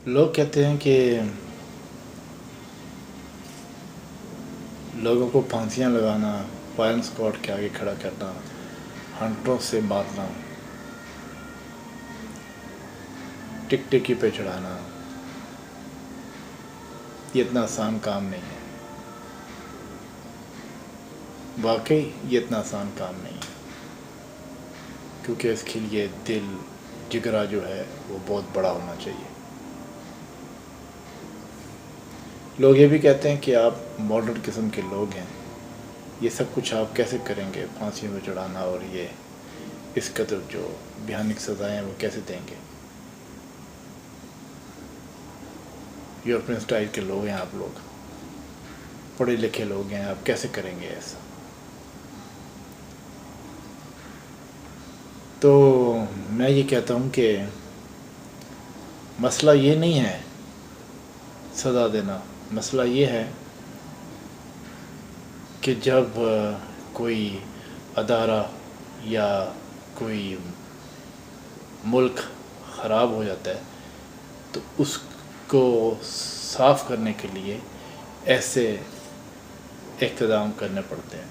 لوگ کہتے ہیں کہ لوگوں کو پھانسیاں لگانا، فائرنگ اسکواڈ کے آگے کھڑا کرنا، ہنٹروں سے مارنا، ٹکٹکی پہ چڑھانا، یہ اتنا آسان کام نہیں ہے۔ واقعی یہ اتنا آسان کام نہیں ہے، کیونکہ اس کے لیے دل جگرا جو ہے وہ بہت بڑا ہونا چاہیے۔ لوگ یہ بھی کہتے ہیں کہ آپ ماڈرن قسم کے لوگ ہیں، یہ سب کچھ آپ کیسے کریں گے، پھانسیوں پہ چڑھانا اور یہ اس قدر جو بھیانک سزائیں ہیں وہ کیسے دیں گے؟ یورپین اسٹائل کے لوگ ہیں آپ، لوگ پڑھے لکھے لوگ ہیں، آپ کیسے کریں گے ایسا؟ تو میں یہ کہتا ہوں کہ مسئلہ یہ نہیں ہے سزا دینا، مسئلہ یہ ہے کہ جب کوئی ادارہ یا کوئی ملک خراب ہو جاتا ہے تو اس کو صاف کرنے کے لیے ایسے اقتدام کرنے پڑتے ہیں۔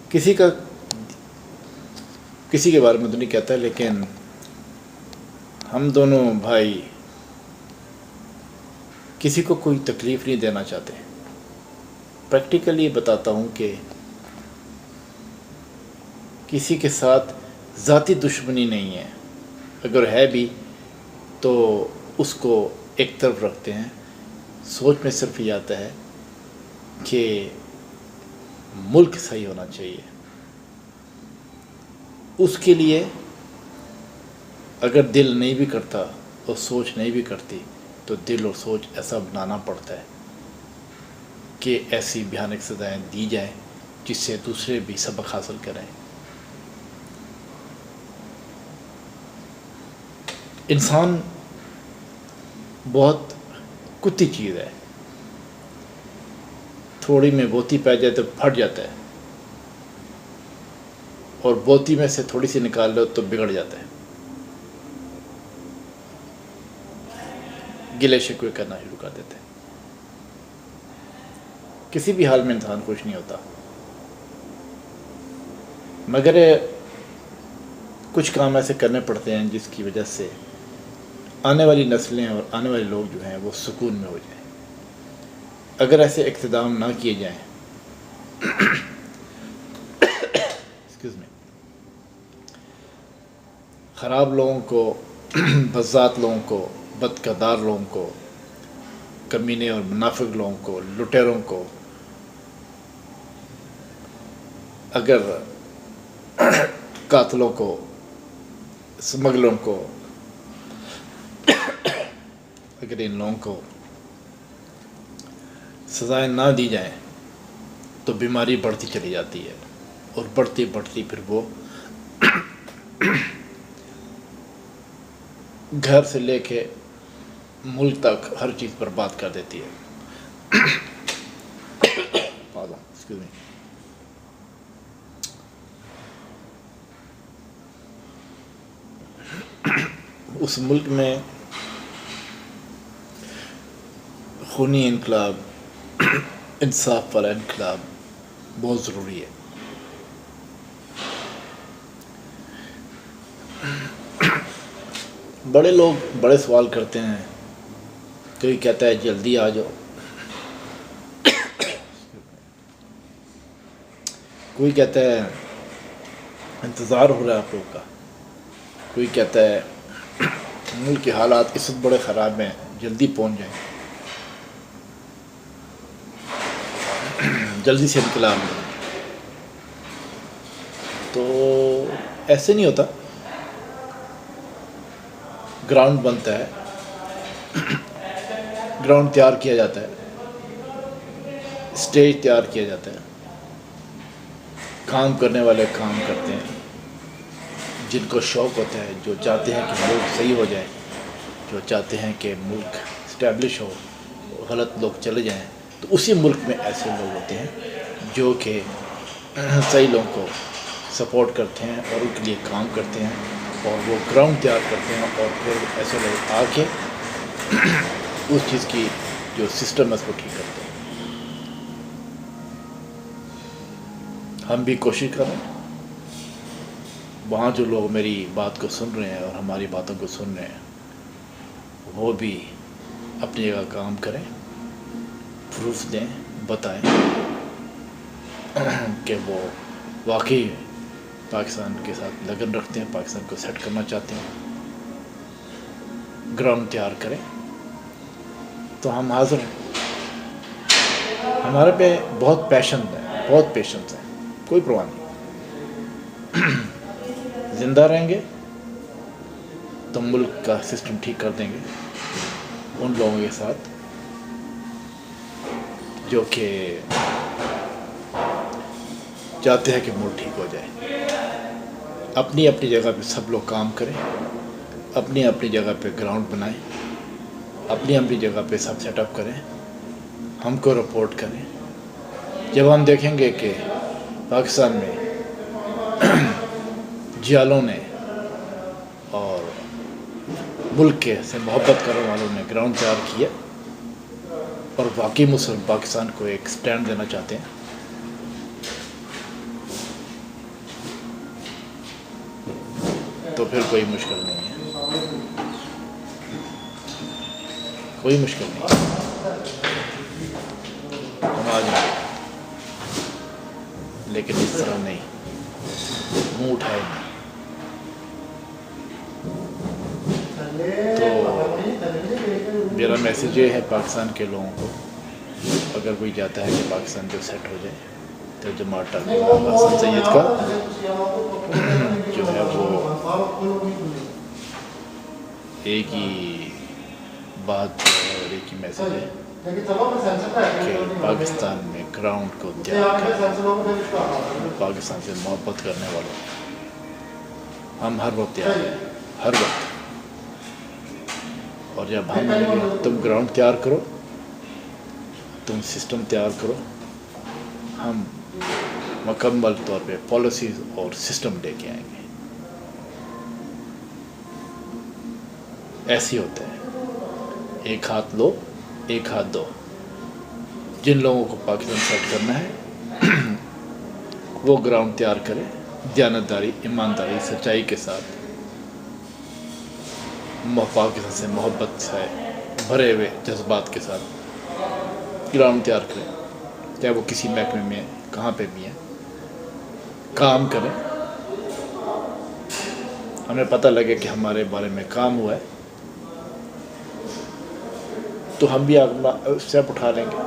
کسی کے بارے میں تو نہیں کہتا، لیکن ہم دونوں بھائی کسی کو کوئی تکلیف نہیں دینا چاہتے۔ پریکٹیکلی بتاتا ہوں کہ کسی کے ساتھ ذاتی دشمنی نہیں ہے، اگر ہے بھی تو اس کو ایک طرف رکھتے ہیں۔ سوچ میں صرف یہ آتا ہے کہ ملک صحیح ہونا چاہیے، اس کے لیے اگر دل نہیں بھی کرتا اور سوچ نہیں بھی کرتی تو دل اور سوچ ایسا بنانا پڑتا ہے کہ ایسی بھیانک سزائیں دی جائیں جس سے دوسرے بھی سبق حاصل کریں۔ انسان بہت کتی چیز ہے، تھوڑی میں بوتی پہ جائے تو پھٹ جاتا ہے، اور بوتی میں سے تھوڑی سی نکال لو تو بگڑ جاتا ہے، گلے شکوے کرنا شروع کر دیتے ہیں۔ کسی بھی حال میں انسان خوش نہیں ہوتا، مگر کچھ کام ایسے کرنے پڑتے ہیں جس کی وجہ سے آنے والی نسلیں اور آنے والے لوگ جو ہیں وہ سکون میں ہو جائیں۔ اگر ایسے اقتدام نہ کیے جائیں خراب لوگوں کو، بذات لوگوں کو، بد کردار لوگوں کو، کمینے اور منافق لوگوں کو، لٹیروں کو، اگر قاتلوں کو، اسمگلروں کو، اگر ان لوگوں کو سزائیں نہ دی جائیں تو بیماری بڑھتی چلی جاتی ہے، اور بڑھتی بڑھتی پھر وہ گھر سے لے کے ملک تک ہر چیز برباد کر دیتی ہے۔ اس ملک میں خونی انقلاب، انصاف والا انقلاب بہت ضروری ہے۔ بڑے لوگ بڑے سوال کرتے ہیں، کوئی کہتا ہے جلدی آ جاؤ، کوئی کہتا ہے انتظار ہو رہا ہے آپ لوگ کا، کوئی کہتا ہے ملک کے حالات اس وقت بڑے خراب ہیں، جلدی پہنچ جائیں، جلدی سے انقلاب لیں۔ تو ایسے نہیں ہوتا، گراؤنڈ بنتا ہے، گراؤنڈ تیار کیا جاتا ہے، اسٹیج تیار کیا جاتا ہے، کام کرنے والے کام کرتے ہیں، جن کو شوق ہوتا ہے، جو چاہتے ہیں کہ ملک صحیح ہو جائے، جو چاہتے ہیں کہ ملک اسٹیبلش ہو، غلط لوگ چلے جائیں، تو اسی ملک میں ایسے لوگ ہوتے ہیں جو کہ صحیح لوگوں کو سپورٹ کرتے ہیں اور ان کے لیے کام کرتے ہیں، اور وہ گراؤنڈ تیار کرتے ہیں، اور پھر ایسے لوگ آ کے اس چیز کی جو سسٹم ہے اس کو ٹھیک کرتے ہیں۔ ہم بھی کوشش کر رہے ہیں وہاں جو لوگ میری بات کو سن رہے ہیں اور ہماری باتوں کو سن رہے ہیں وہ بھی اپنی جگہ کام کریں، پروف دیں، بتائیں کہ وہ واقعی پاکستان کے ساتھ لگن رکھتے ہیں، پاکستان کو سیٹ کرنا چاہتے ہیں، گراؤنڈ تیار کریں تو ہم حاضر ہیں۔ ہمارے پہ بہت پیشنس ہیں، کوئی پرواہ نہیں، زندہ رہیں گے تو ملک کا سسٹم ٹھیک کر دیں گے ان لوگوں کے ساتھ جو کہ چاہتے ہیں کہ ملک ٹھیک ہو جائے۔ اپنی اپنی جگہ پہ سب لوگ کام کریں، اپنی اپنی جگہ پہ گراؤنڈ بنائیں، اپنی اپنی جگہ پہ سب سیٹ اپ کریں، ہم کو رپورٹ کریں۔ جب ہم دیکھیں گے کہ پاکستان میں جیالوں نے اور ملک کے سے محبت کرنے والوں نے گراؤنڈ تیار کیا اور واقعی مسلم پاکستان کو ایک سٹینڈ دینا چاہتے ہیں، تو پھر کوئی مشکل نہیں ہے، کوئی مشکل نہیں ہے، ہم آ جائیں گے، لیکن اس طرح نہیں، منہ اٹھائے نہیں۔ تو میرا میسیج یہ ہے پاکستان کے لوگوں کو، اگر کوئی چاہتا ہے کہ پاکستان جو سیٹ ہو جائے تو جماعت حسن سید کا جو ہے وہ ایک ہی بات اور ایک ہی میسیج ہے کہ پاکستان میں گراؤنڈ کو تیار کریں، پاکستان سے محبت کرنے والوں ہم ہر وقت تیار ہیں، ہر وقت۔ اور جب ہم تم گراؤنڈ تیار کرو، تم سسٹم تیار کرو، ہم مکمل طور پہ پالیسیز اور سسٹم لے کے آئیں گے۔ ایسے ہوتا ہے، ایک ہاتھ لو ایک ہاتھ دو۔ جن لوگوں کو پاکستان سیٹ کرنا ہے وہ گراؤنڈ تیار کرے، دیانتداری، ایمانداری، سچائی کے ساتھ، پاکستان سے محبت سے بھرے ہوئے جذبات کے ساتھ گراؤنڈ تیار کریں، چاہے وہ کسی محکمے میں کہاں پہ بھی ہیں، کام کریں۔ ہمیں پتہ لگے کہ ہمارے بارے میں کام ہوا ہے تو ہم بھی اپنا اسٹیپ اٹھا لیں گے،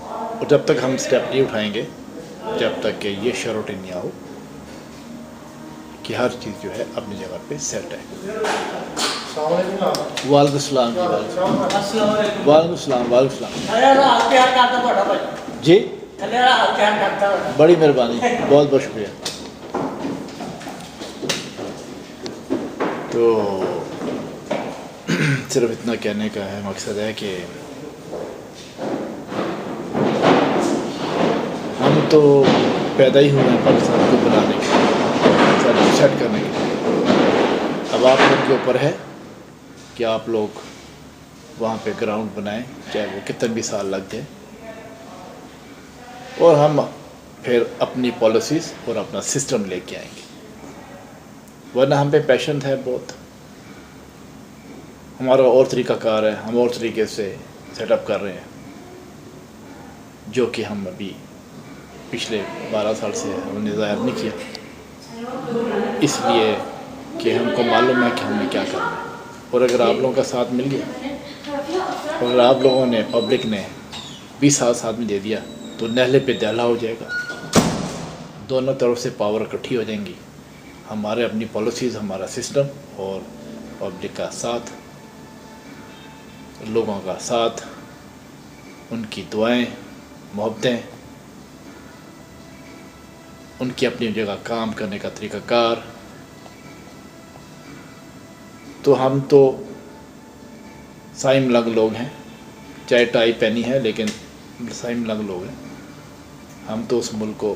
اور جب تک ہم اسٹیپ نہیں اٹھائیں گے، جب تک کہ یہ شیورٹی نہیں آؤ کہ ہر چیز جو ہے اپنی جگہ پہ سیٹ ہے۔ وعلیکم السلام جی، وعلیکم السلام، وعلیکم السلام جی، بڑی مہربانی، بہت بہت شکریہ۔ تو صرف اتنا کہنے کا ہے، مقصد ہے کہ ہم تو پیدا ہی ہوئے ہیں پاکستان کو بنانے کے لیے، سیٹ کرنے کے لیے۔ اب آپ لوگوں کے اوپر ہے کہ آپ لوگ وہاں پہ گراؤنڈ بنائیں، چاہے وہ کتنے بھی سال لگ جائے، اور ہم پھر اپنی پالیسیز اور اپنا سسٹم لے کے آئیں گے۔ ورنہ ہم پہ پیشنٹ ہے بہت، ہمارا اور طریقہ کار ہے، ہم اور طریقے سے سیٹ اپ کر رہے ہیں، جو کہ ہم ابھی پچھلے 12 سال سے ہم نے ظاہر نہیں کیا، اس لیے کہ ہم کو معلوم ہے کہ ہم نے کیا کرنا ہے۔ اور اگر آپ لوگوں کا ساتھ مل گیا، اور اگر آپ لوگوں نے، پبلک نے بھی ساتھ میں دے دیا، تو نہلے پہ دہلا ہو جائے گا، دونوں طرف سے پاور اکٹھی ہو جائیں گی۔ ہمارے اپنی پالیسیز، ہمارا سسٹم اور پبلک کا ساتھ، لوگوں کا ساتھ، ان کی دعائیں، محبتیں، ان کی اپنی جگہ کام کرنے کا طریقہ کار، تو ہم تو سائم لنگ لوگ ہیں، چاہے ٹائی پہنی ہے لیکن سائم لنگ لوگ ہیں۔ ہم تو اس ملک کو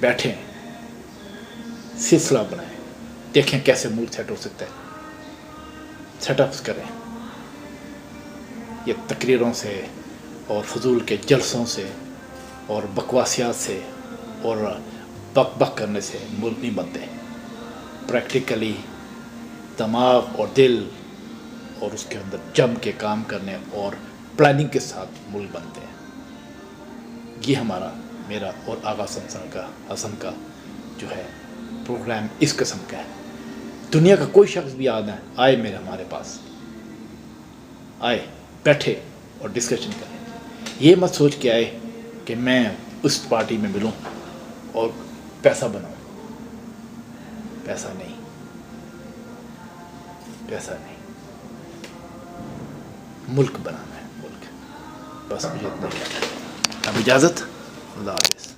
بیٹھیں, سلسلہ بنائیں, دیکھیں کیسے ملک سیٹ ہو سکتا ہے, سیٹ اپس کریں. یہ تقریروں سے اور فضول کے جلسوں سے اور بکواسیات سے اور بک بک کرنے سے ملک نہیں بنتے. پریکٹیکلی دماغ اور دل اور اس کے اندر جم کے کام کرنے اور پلاننگ کے ساتھ ملک بنتے ہیں. یہ میرا اور آغا حسن کا جو ہے پروگرام اس قسم کا ہے. دنیا کا کوئی شخص بھی آئے ہمارے پاس آئے, بیٹھے اور ڈسکشن کریں. یہ مت سوچ کے آئے کہ میں اس پارٹی میں ملوں اور پیسہ بناؤں. پیسہ نہیں, ملک بنانا ہے, ملک. بس مجھے اتنا کہنا ہے. اب اجازت, خدا حافظ.